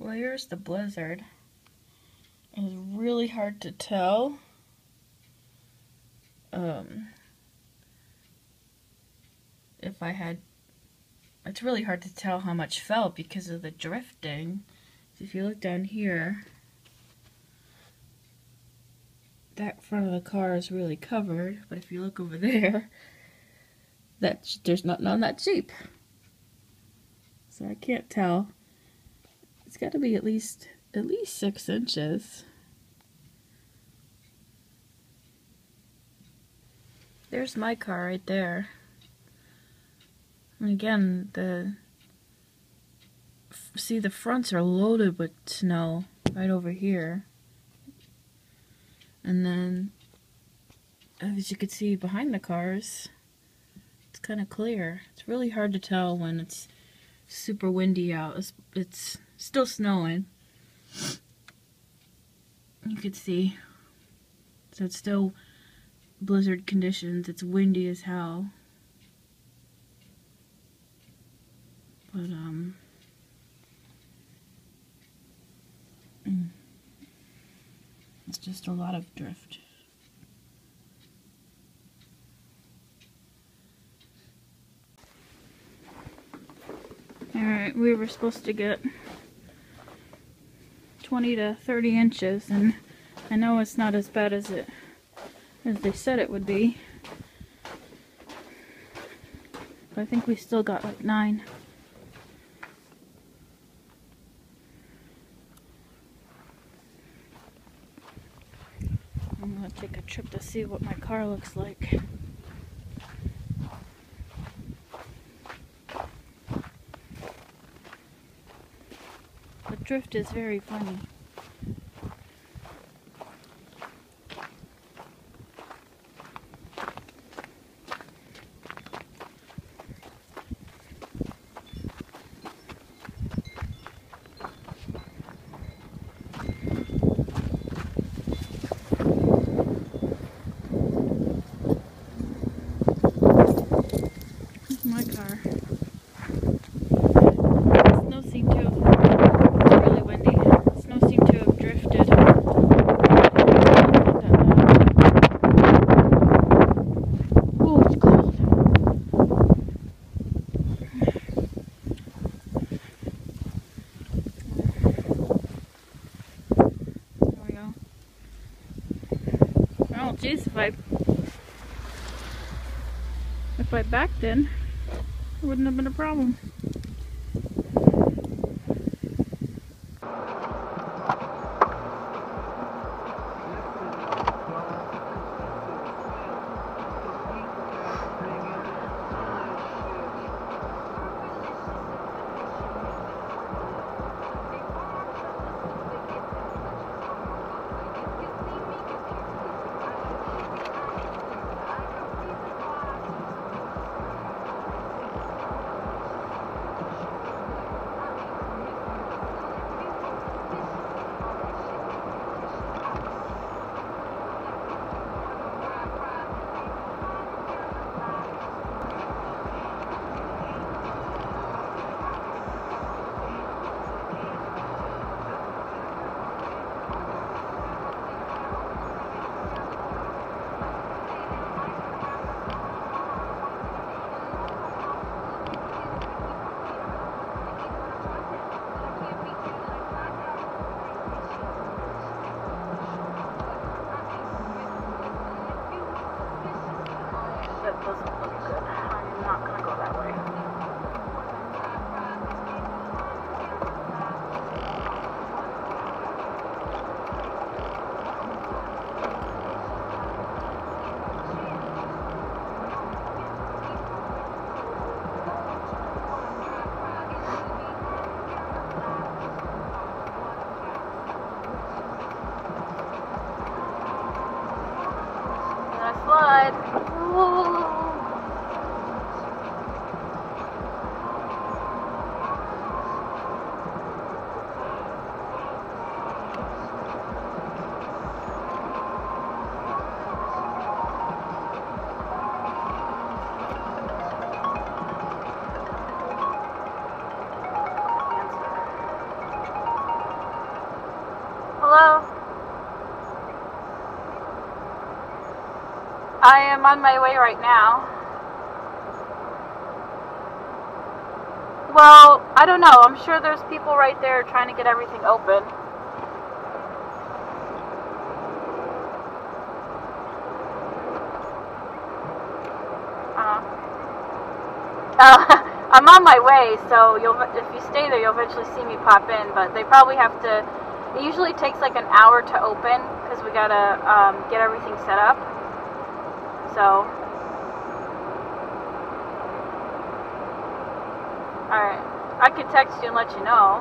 Well, here's the blizzard. It's really hard to tell. It's really hard to tell how much fell because of the drifting. So if you look down here, that front of the car is really covered, but if you look over there, there's nothing on that Jeep. So I can't tell. It's got to be at least 6 inches. There's my car right there. And again, see, the fronts are loaded with snow right over here. And then, as you can see behind the cars, it's kind of clear. It's really hard to tell when it's super windy out. It's still snowing. You can see. So it's still blizzard conditions. It's windy as hell. But, it's just a lot of drift. Alright, we were supposed to get 20 to 30 inches, and I know it's not as bad as they said it would be. But I think we still got like 9. I'm gonna take a trip to see what my car looks like. The drift is very funny. My car. Snow seemed to have, it's really windy. Snow seemed to have drifted. Oh, it's cold. There we go. Oh, jeez, if I backed in, it wouldn't have been a problem. That doesn't look good. I'm not gonna go that way. Slide. Whoa. Hello? I am on my way right now. Well, I don't know. I'm sure there's people right there trying to get everything open. I'm on my way, so if you stay there, you'll eventually see me pop in. But they probably have to. It usually takes like an hour to open because we gotta get everything set up. So, all right, I could text you and let you know.